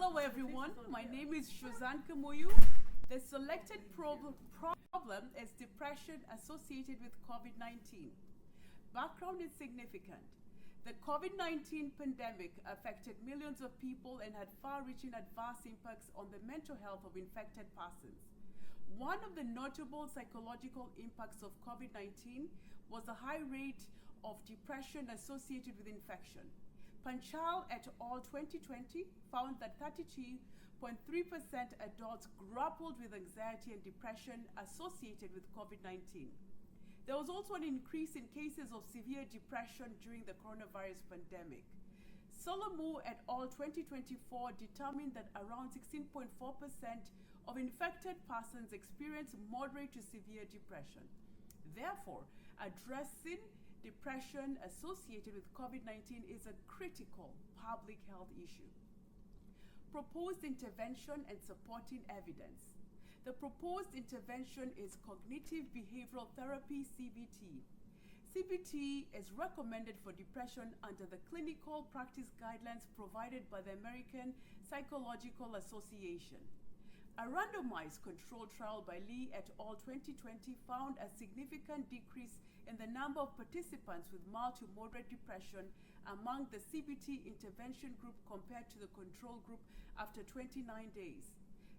Hello everyone, my name is Shozan Kamoyu. The selected problem is depression associated with COVID-19. Background is significant. The COVID-19 pandemic affected millions of people and had far-reaching adverse impacts on the mental health of infected persons. One of the notable psychological impacts of COVID-19 was the high rate of depression associated with infection. Panchal et al. 2020 found that 32.3% adults grappled with anxiety and depression associated with COVID-19. There was also an increase in cases of severe depression during the coronavirus pandemic. Solomon et al. 2024 determined that around 16.4% of infected persons experience moderate to severe depression. Therefore, addressing depression associated with COVID-19 is a critical public health issue. Proposed intervention and supporting evidence. The proposed intervention is cognitive behavioral therapy, CBT. CBT is recommended for depression under the clinical practice guidelines provided by the American Psychological Association. A randomized controlled trial by Lee et al. 2020 found a significant decrease in the number of participants with mild to moderate depression among the CBT intervention group compared to the control group after 29 days.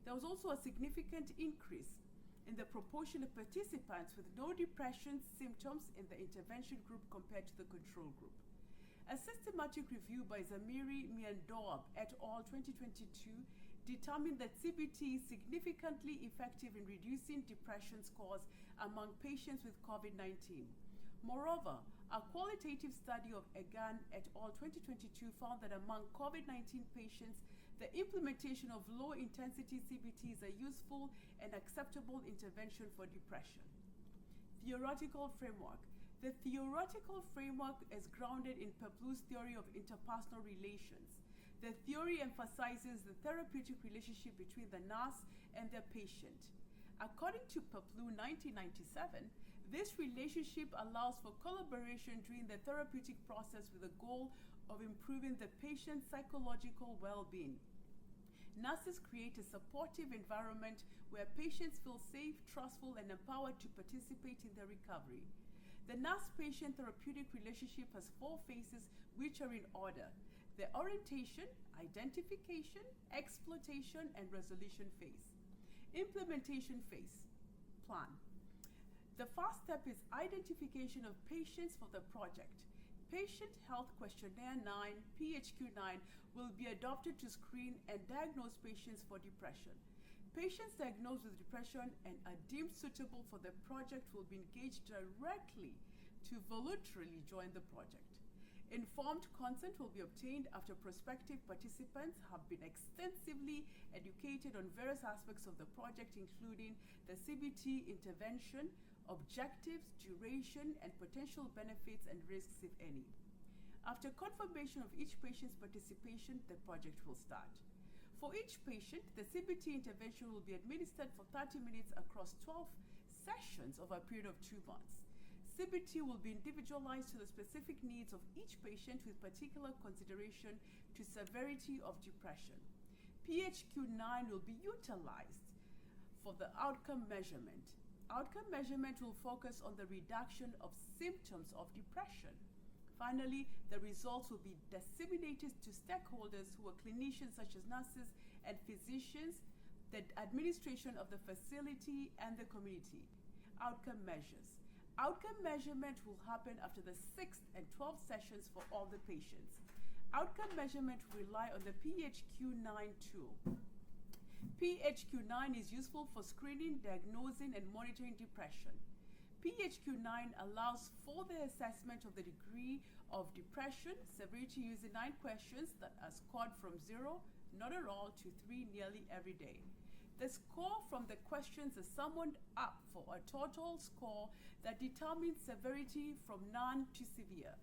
There was also a significant increase in the proportion of participants with no depression symptoms in the intervention group compared to the control group. A systematic review by Zamiri Miandoab et al. 2022 determined that CBT is significantly effective in reducing depression scores among patients with COVID-19. Moreover, a qualitative study of Egan et al. 2022 found that among COVID-19 patients, the implementation of low-intensity CBT is a useful and acceptable intervention for depression. Theoretical framework. The theoretical framework is grounded in Peplou's theory of interpersonal relations. The theory emphasizes the therapeutic relationship between the nurse and their patient. According to Peplou 1997, this relationship allows for collaboration during the therapeutic process with the goal of improving the patient's psychological well-being. Nurses create a supportive environment where patients feel safe, trustful, and empowered to participate in their recovery. The nurse-patient therapeutic relationship has 4 phases which are in order: the orientation, identification, exploitation, and resolution phase. Implementation phase. Plan. The first step is identification of patients for the project. Patient Health Questionnaire 9, PHQ-9, will be adopted to screen and diagnose patients for depression. Patients diagnosed with depression and are deemed suitable for the project will be engaged directly to voluntarily join the project. Informed consent will be obtained after prospective participants have been extensively educated on various aspects of the project, including the CBT intervention, objectives, duration, and potential benefits and risks, if any. After confirmation of each patient's participation, the project will start. For each patient, the CBT intervention will be administered for 30 minutes across 12 sessions over a period of 2 months. CBT will be individualized to the specific needs of each patient with particular consideration to severity of depression. PHQ-9 will be utilized for the outcome measurement. Outcome measurement will focus on the reduction of symptoms of depression. Finally, the results will be disseminated to stakeholders who are clinicians such as nurses and physicians, the administration of the facility, and the community. Outcome measures. Outcome measurement will happen after the 6th and 12th sessions for all the patients. Outcome measurement will rely on the PHQ-9 tool. PHQ-9 is useful for screening, diagnosing, and monitoring depression. PHQ-9 allows for the assessment of the degree of depression severity using 9 questions that are scored from 0, not at all, to 3 nearly every day. The score from the questions is summed up for a total score that determines severity from none to severe.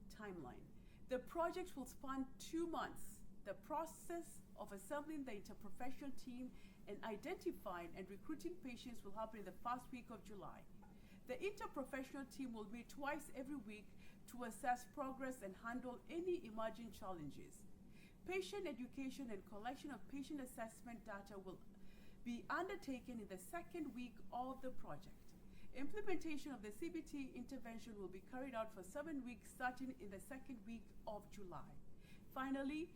Timeline. The project will span 2 months. The process of assembling the interprofessional team and identifying and recruiting patients will happen in the first week of July. The interprofessional team will meet twice every week to assess progress and handle any emerging challenges. Patient education and collection of patient assessment data will be undertaken in the second week of the project. Implementation of the CBT intervention will be carried out for 7 weeks starting in the second week of July. Finally,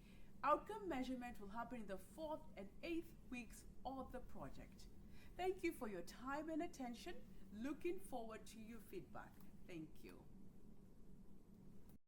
outcome measurement will happen in the 4th and 8th weeks of the project. Thank you for your time and attention. Looking forward to your feedback. Thank you.